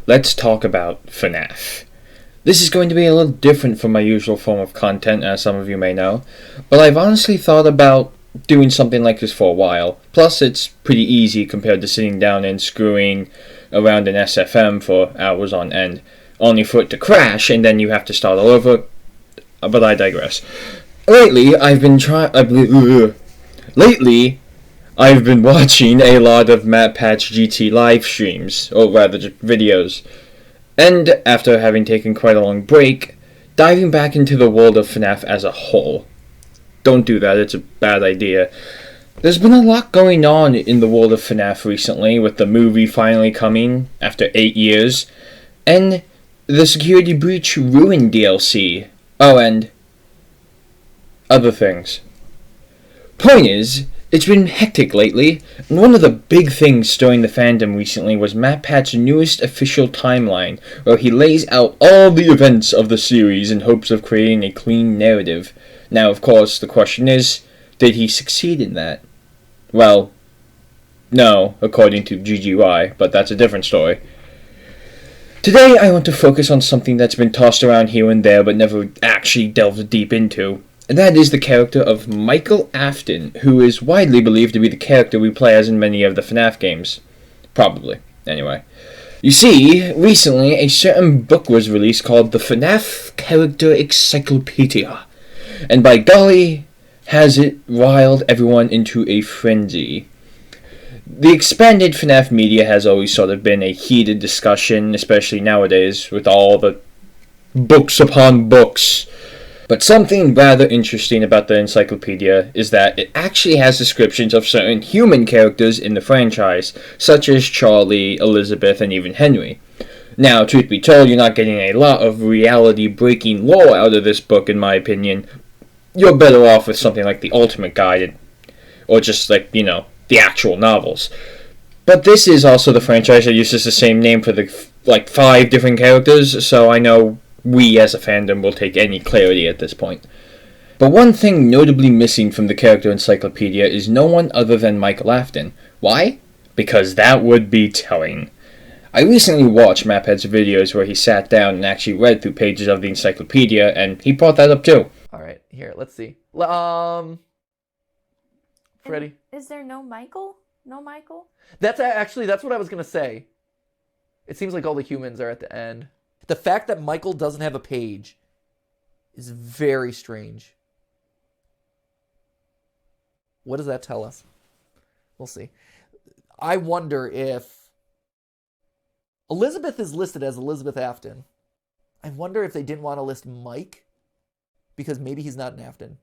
Let's talk about FNAF. This is going to be a little different from my usual form of content, as some of you may know, but I've honestly thought about doing something like this for a while. Plus, it's pretty easy compared to sitting down and screwing around an SFM for hours on end, only for it to crash and then you have to start all over. But I digress. Lately, I've been watching a lot of MatPatch GT live streams, or rather just videos, and after having taken quite a long break, diving back into the world of FNAF as a whole. Don't do that, it's a bad idea. There's been a lot going on in the world of FNAF recently, with the movie finally coming after 8 years, and the Security Breach Ruin DLC. Oh, and other things. Point is, it's been hectic lately, and one of the big things stirring the fandom recently was MatPat's newest official timeline, where he lays out all the events of the series in hopes of creating a clean narrative. Now, of course, the question is, did he succeed in that? Well, no, according to GGY, but that's a different story. Today, I want to focus on something that's been tossed around here and there but never actually delved deep into. And that is the character of Michael Afton, who is widely believed to be the character we play as in many of the FNAF games. Probably, anyway. You see, recently a certain book was released called the FNAF Character Encyclopedia, and by golly, has it riled everyone into a frenzy. The expanded FNAF media has always sort of been a heated discussion, especially nowadays, with all the books upon books. But something rather interesting about the encyclopedia is that it actually has descriptions of certain human characters in the franchise, such as Charlie, Elizabeth, and even Henry. Now, truth be told, you're not getting a lot of reality-breaking lore out of this book, in my opinion. You're better off with something like the Ultimate Guide, or just like, the actual novels. But this is also the franchise that uses the same name for the 5 different characters, so I know we as a fandom will take any clarity at this point. But one thing notably missing from the character encyclopedia is no one other than Michael Afton. Why? Because that would be telling. I recently watched MatPat's videos where he sat down and actually read through pages of the encyclopedia, and he brought that up too. Alright, here, let's see. Freddy. Is there no Michael? No Michael? That's what I was going to say. It seems like all the humans are at the end. The fact that Michael doesn't have a page is very strange. What does that tell us? We'll see. I wonder if Elizabeth is listed as Elizabeth Afton. I wonder if they didn't want to list Mike because maybe he's not an Afton.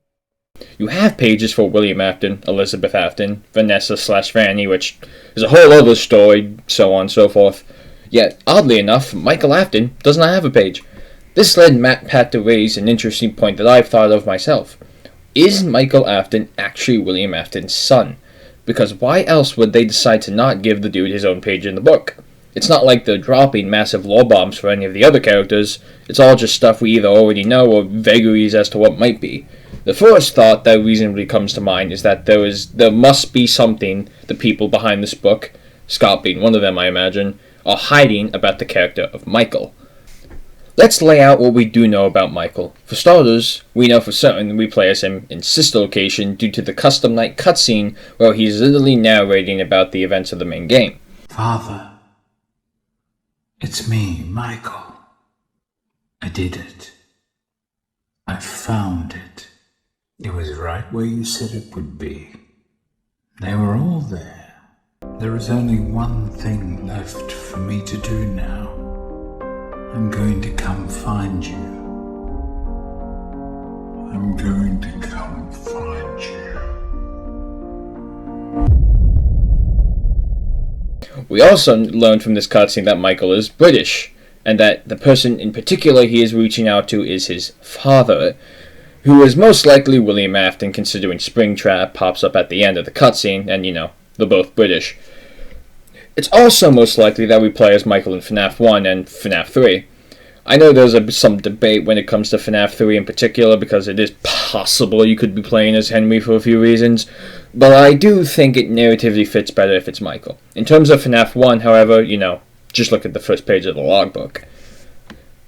You have pages for William Afton, Elizabeth Afton, Vanessa/Fanny, which is a whole other story, so on and so forth. Yet, oddly enough, Michael Afton does not have a page. This led MatPat to raise an interesting point that I've thought of myself. Is Michael Afton actually William Afton's son? Because why else would they decide to not give the dude his own page in the book? It's not like they're dropping massive lore bombs for any of the other characters. It's all just stuff we either already know or vagaries as to what might be. The first thought that reasonably comes to mind is that there must be something the people behind this book, Scott being one of them I imagine, are hiding about the character of Michael. Let's lay out what we do know about Michael. For starters, we know for certain we play as him in Sister Location due to the custom night cutscene where he's literally narrating about the events of the main game. Father, it's me, Michael. I did it. I found it. It was right where you said it would be. They were all there. There is only one thing left for me to do now. I'm going to come find you. I'm going to come find you. We also learned from this cutscene that Michael is British, and that the person in particular he is reaching out to is his father, who is most likely William Afton, considering Springtrap pops up at the end of the cutscene, and they're both British. It's also most likely that we play as Michael in FNAF 1 and FNAF 3. I know there's some debate when it comes to FNAF 3 in particular, because it is possible you could be playing as Henry for a few reasons, but I do think it narratively fits better if it's Michael. In terms of FNAF 1, however, Just look at the first page of the logbook.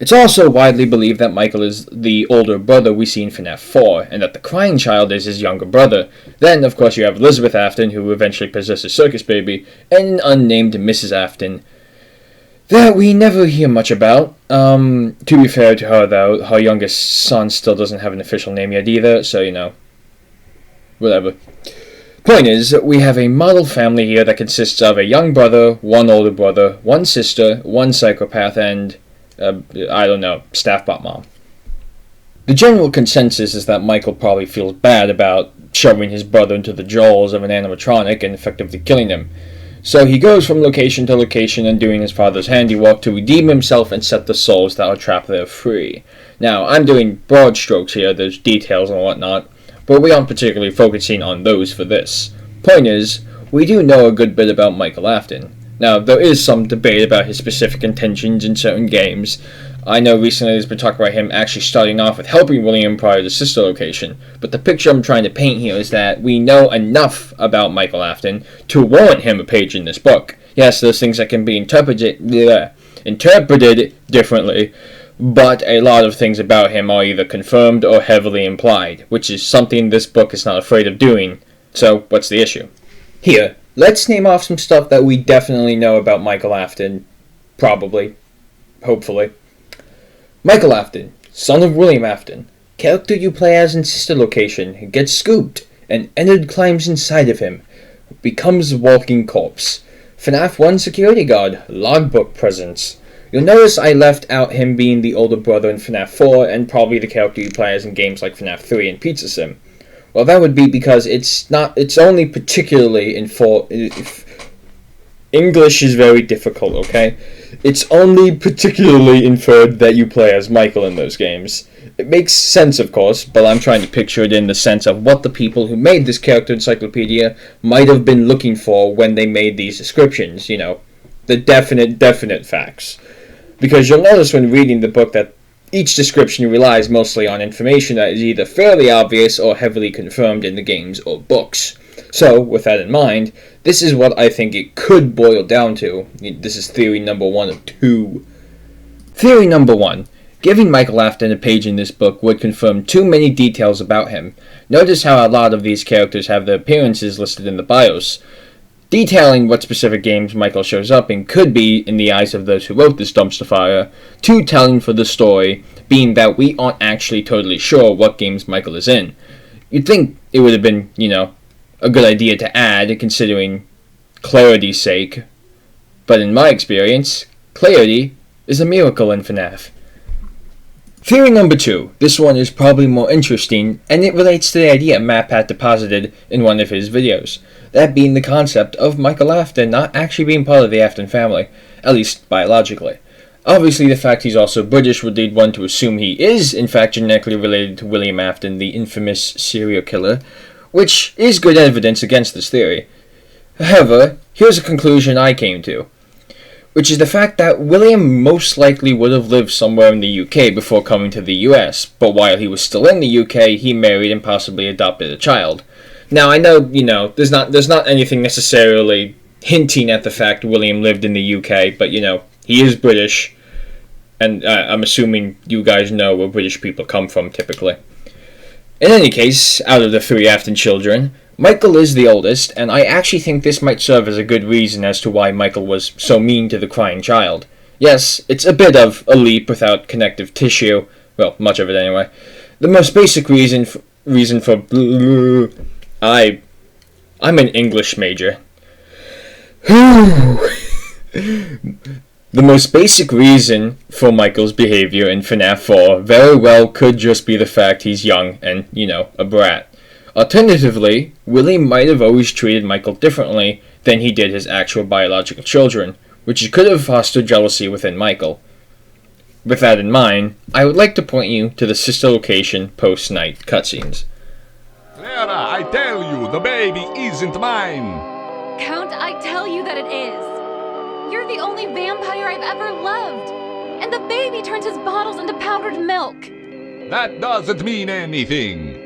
It's also widely believed that Michael is the older brother we see in FNAF 4, and that the crying child is his younger brother. Then, of course, you have Elizabeth Afton, who eventually possesses Circus Baby, and an unnamed Mrs. Afton, that we never hear much about. To be fair to her, though, her youngest son still doesn't have an official name yet either, so, you know, whatever. Point is, we have a model family here that consists of a young brother, one older brother, one sister, one psychopath, and I don't know, staff bot mom. The general consensus is that Michael probably feels bad about shoving his brother into the jaws of an animatronic and effectively killing him. So he goes from location to location and doing his father's handiwork to redeem himself and set the souls that are trapped there free. Now, I'm doing broad strokes here, there's details and whatnot, but we aren't particularly focusing on those for this. Point is, we do know a good bit about Michael Afton. Now, there is some debate about his specific intentions in certain games. I know recently there's been talk about him actually starting off with helping William prior to Sister Location, but the picture I'm trying to paint here is that we know enough about Michael Afton to warrant him a page in this book. Yes, there's things that can be interpreted differently, but a lot of things about him are either confirmed or heavily implied, which is something this book is not afraid of doing. So, what's the issue? Here, let's name off some stuff that we definitely know about Michael Afton. Probably. Hopefully. Michael Afton, son of William Afton. Character you play as in Sister Location gets scooped, and Ennard climbs inside of him. Becomes a walking corpse. FNAF 1 security guard, logbook presence. You'll notice I left out him being the older brother in FNAF 4, and probably the character you play as in games like FNAF 3 and Pizza Sim. Well, that would be because it's only particularly in 4... English is very difficult, okay? It's only particularly inferred that you play as Michael in those games. It makes sense, of course, but I'm trying to picture it in the sense of what the people who made this character encyclopedia might have been looking for when they made these descriptions, you know, the definite facts. Because you'll notice when reading the book that each description relies mostly on information that is either fairly obvious or heavily confirmed in the games or books. So, with that in mind, this is what I think it could boil down to. This is theory number 1 of 2. Theory number 1. Giving Michael Afton a page in this book would confirm too many details about him. Notice how a lot of these characters have their appearances listed in the BIOS. Detailing what specific games Michael shows up in could be, in the eyes of those who wrote this dumpster fire, too telling for the story, being that we aren't actually totally sure what games Michael is in. You'd think it would have been, you know, a good idea to add, considering clarity's sake. But in my experience, clarity is a miracle in FNAF. Theory number 2. This one is probably more interesting, and it relates to the idea Matt had deposited in one of his videos. That being the concept of Michael Afton not actually being part of the Afton family, at least biologically. Obviously, the fact he's also British would lead one to assume he is, in fact, genetically related to William Afton, the infamous serial killer, which is good evidence against this theory. However, here's a conclusion I came to, which is the fact that William most likely would have lived somewhere in the UK before coming to the US, but while he was still in the UK, he married and possibly adopted a child. Now, I know, you know, there's not anything necessarily hinting at the fact William lived in the UK, but, you know, he is British, and I'm assuming you guys know where British people come from, typically. In any case, out of the 3 Afton children, Michael is the oldest, and I actually think this might serve as a good reason as to why Michael was so mean to the crying child. Yes, it's a bit of a leap without connective tissue, well, much of it anyway. The most basic reason for I'm an English major. The most basic reason for Michael's behavior in FNAF 4 very well could just be the fact he's young and, you know, a brat. Alternatively, Willie might have always treated Michael differently than he did his actual biological children, which could have fostered jealousy within Michael. With that in mind, I would like to point you to the Sister Location post-night cutscenes. Clara, I tell you, the baby isn't mine! Count, I tell you that it is! You're the only vampire I've ever loved! And the baby turns his bottles into powdered milk! That doesn't mean anything!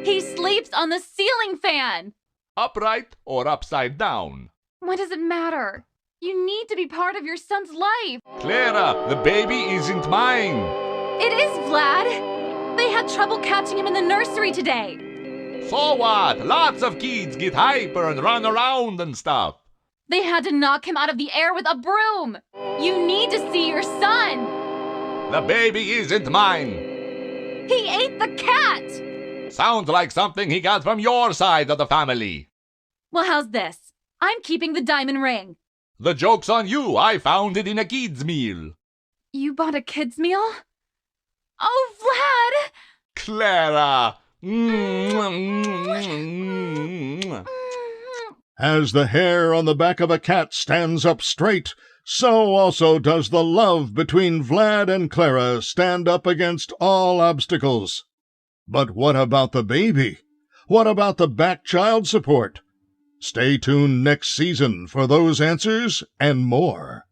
He sleeps on the ceiling fan! Upright or upside down? What does it matter? You need to be part of your son's life. Clara, the baby isn't mine. It is Vlad. They had trouble catching him in the nursery today. So what? Lots of kids get hyper and run around and stuff. They had to knock him out of the air with a broom. You need to see your son. The baby isn't mine. He ate the cat. Sounds like something he got from your side of the family. Well, how's this? I'm keeping the diamond ring. The joke's on you. I found it in a kid's meal. You bought a kid's meal? Oh, Vlad! Clara! As the hair on the back of a cat stands up straight, so also does the love between Vlad and Clara stand up against all obstacles. But what about the baby? What about the back child support? Stay tuned next season for those answers and more.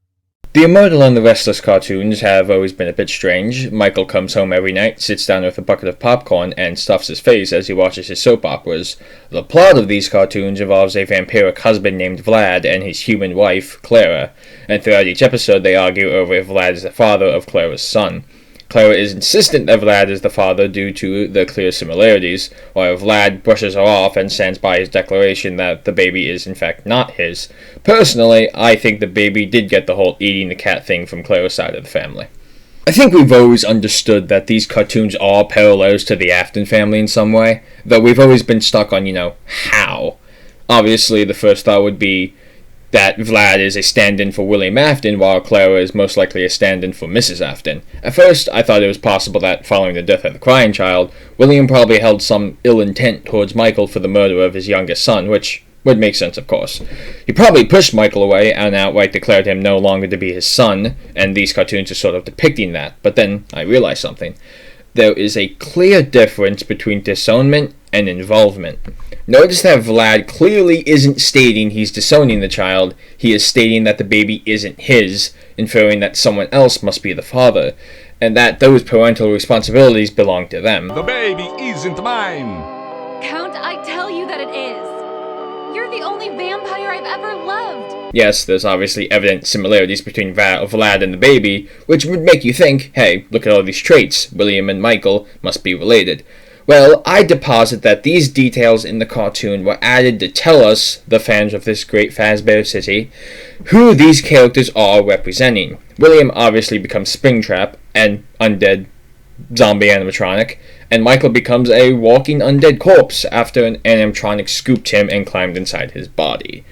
The Immortal and the Restless cartoons have always been a bit strange. Michael comes home every night, sits down with a bucket of popcorn, and stuffs his face as he watches his soap operas. The plot of these cartoons involves a vampiric husband named Vlad and his human wife, Clara, and throughout each episode they argue over if Vlad is the father of Clara's son. Clara is insistent that Vlad is the father due to the clear similarities, while Vlad brushes her off and stands by his declaration that the baby is in fact not his. Personally, I think the baby did get the whole eating the cat thing from Clara's side of the family. I think we've always understood that these cartoons are parallels to the Afton family in some way, though we've always been stuck on, how. Obviously, the first thought would be that Vlad is a stand-in for William Afton, while Clara is most likely a stand-in for Mrs. Afton. At first, I thought it was possible that, following the death of the crying child, William probably held some ill intent towards Michael for the murder of his youngest son, which would make sense, of course. He probably pushed Michael away and outright declared him no longer to be his son, and these cartoons are sort of depicting that. But then, I realized something. There is a clear difference between disownment and involvement. Notice that Vlad clearly isn't stating he's disowning the child, he is stating that the baby isn't his, inferring that someone else must be the father, and that those parental responsibilities belong to them. The baby isn't mine. Count, I tell you that it is. You're the only vampire I've ever loved. Yes, there's obviously evident similarities between Vlad and the baby, which would make you think, hey, look at all these traits, William and Michael must be related. Well, I deposit that these details in the cartoon were added to tell us, the fans of this great Fazbear City, who these characters are representing. William obviously becomes Springtrap, an undead zombie animatronic, and Michael becomes a walking undead corpse after an animatronic scooped him and climbed inside his body.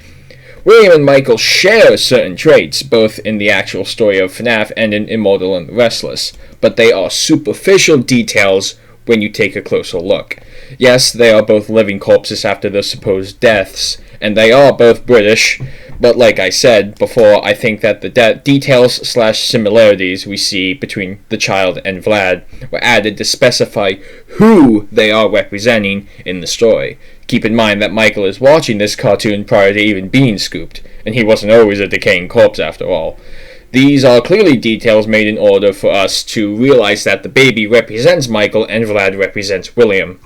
William and Michael share certain traits, both in the actual story of FNAF and in Immortal and the Restless, but they are superficial details when you take a closer look. Yes, they are both living corpses after their supposed deaths, and they are both British, but like I said before, I think that the details/similarities we see between the child and Vlad were added to specify who they are representing in the story. Keep in mind that Michael is watching this cartoon prior to even being scooped, and he wasn't always a decaying corpse after all. These are clearly details made in order for us to realize that the baby represents Michael and Vlad represents William.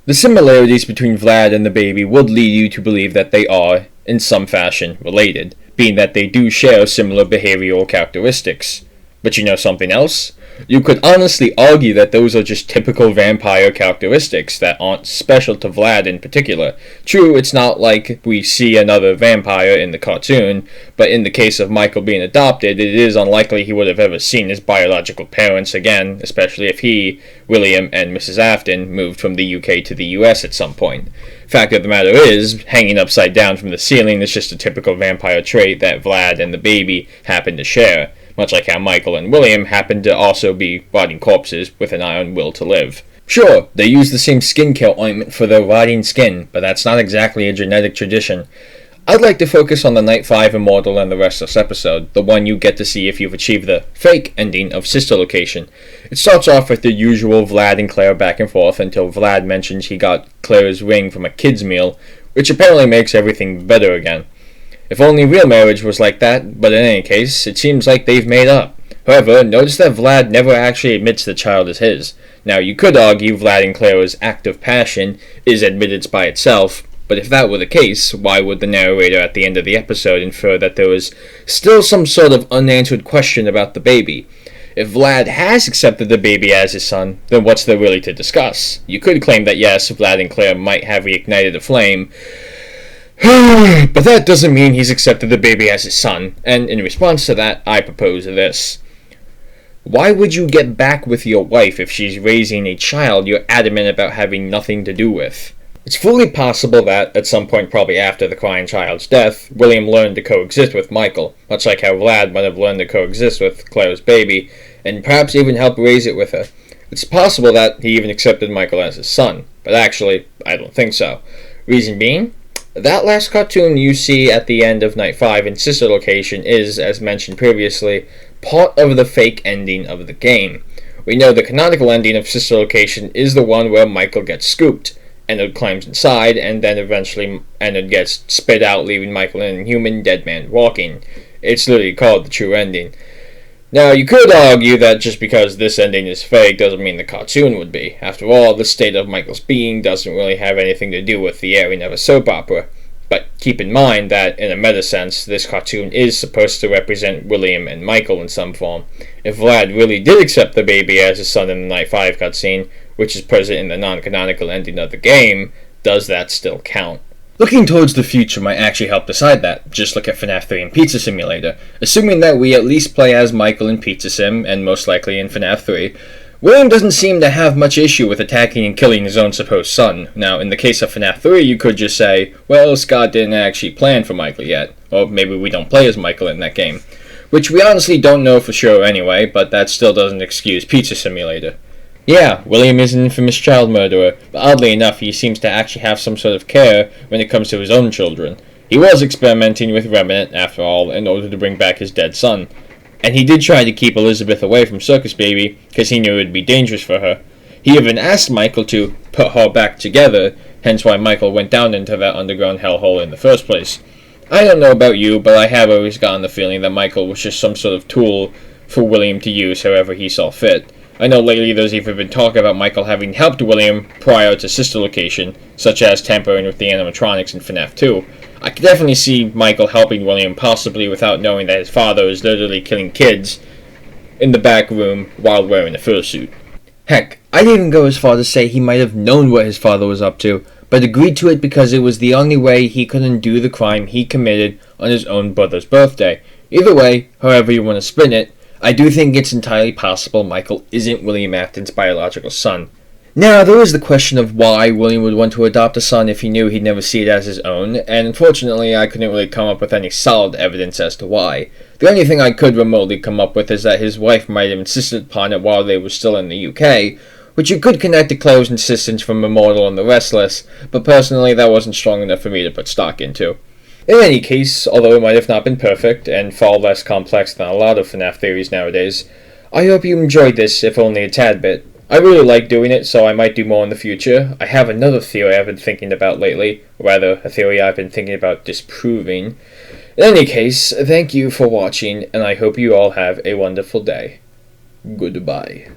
The similarities between Vlad and the baby would lead you to believe that they are, in some fashion, related, being that they do share similar behavioral characteristics. But you know something else? You could honestly argue that those are just typical vampire characteristics that aren't special to Vlad in particular. True, it's not like we see another vampire in the cartoon, but in the case of Michael being adopted, it is unlikely he would have ever seen his biological parents again, especially if he, William, and Mrs. Afton moved from the UK to the US at some point. Fact of the matter is, hanging upside down from the ceiling is just a typical vampire trait that Vlad and the baby happen to share, much like how Michael and William happen to also be rotting corpses with an iron will to live. Sure, they use the same skincare ointment for their rotting skin, but that's not exactly a genetic tradition. I'd like to focus on the Night 5 Immortal and the Restless episode, the one you get to see if you've achieved the fake ending of Sister Location. It starts off with the usual Vlad and Claire back and forth until Vlad mentions he got Claire's ring from a kid's meal, which apparently makes everything better again. If only real marriage was like that, but in any case, it seems like they've made up. However, notice that Vlad never actually admits the child is his. Now, you could argue Vlad and Clara's act of passion is admittance by itself, But if that were the case, why would the narrator at the end of the episode infer that there was still some sort of unanswered question about the baby? If Vlad has accepted the baby as his son, then what's there really to discuss? You could claim that yes, Vlad and Claire might have reignited the flame, but that doesn't mean he's accepted the baby as his son, and in response to that, I propose this. Why would you get back with your wife if she's raising a child you're adamant about having nothing to do with? It's fully possible that, at some point probably after the crying child's death, William learned to coexist with Michael, much like how Vlad might have learned to coexist with Claire's baby, and perhaps even help raise it with her. It's possible that he even accepted Michael as his son, but actually, I don't think so. Reason being, that last cartoon you see at the end of Night 5 in Sister Location is, as mentioned previously, part of the fake ending of the game. We know the canonical ending of Sister Location is the one where Michael gets scooped, Ennard climbs inside, and then eventually Ennard gets spit out, leaving Michael an inhuman dead man walking. It's literally called the true ending. Now, you could argue that just because this ending is fake doesn't mean the cartoon would be. After all, the state of Michael's being doesn't really have anything to do with the airing of a soap opera. But keep in mind that, in a meta sense, this cartoon is supposed to represent William and Michael in some form. If Vlad really did accept the baby as his son in the Night 5 cutscene, which is present in the non-canonical ending of the game, does that still count? Looking towards the future might actually help decide that. Just look at FNAF 3 and Pizza Simulator. Assuming that we at least play as Michael in Pizza Sim, and most likely in FNAF 3, William doesn't seem to have much issue with attacking and killing his own supposed son. Now, in the case of FNAF 3, you could just say, well, Scott didn't actually plan for Michael yet, or maybe we don't play as Michael in that game. Which we honestly don't know for sure anyway, but that still doesn't excuse Pizza Simulator. Yeah, William is an infamous child murderer, but oddly enough, he seems to actually have some sort of care when it comes to his own children. He was experimenting with Remnant, after all, in order to bring back his dead son. And he did try to keep Elizabeth away from Circus Baby, because he knew it would be dangerous for her. He even asked Michael to put her back together, hence why Michael went down into that underground hellhole in the first place. I don't know about you, but I have always gotten the feeling that Michael was just some sort of tool for William to use however he saw fit. I know lately there's even been talk about Michael having helped William prior to Sister Location, such as tampering with the animatronics in FNAF 2. I could definitely see Michael helping William, possibly without knowing that his father is literally killing kids in the back room while wearing a fursuit. Heck, I'd even go as far to say he might have known what his father was up to, but agreed to it because it was the only way he could undo the crime he committed on his own brother's birthday. Either way, however you want to spin it, I do think it's entirely possible Michael isn't William Afton's biological son. Now, there is the question of why William would want to adopt a son if he knew he'd never see it as his own, and unfortunately I couldn't really come up with any solid evidence as to why. The only thing I could remotely come up with is that his wife might have insisted upon it while they were still in the UK, which you could connect to Claire's insistence from Immortal and the Restless, but personally that wasn't strong enough for me to put stock into. In any case, although it might have not been perfect, and far less complex than a lot of FNAF theories nowadays, I hope you enjoyed this, if only a tad bit. I really like doing it, so I might do more in the future. I have another theory I've been thinking about lately, or rather, a theory I've been thinking about disproving. In any case, thank you for watching, and I hope you all have a wonderful day. Goodbye.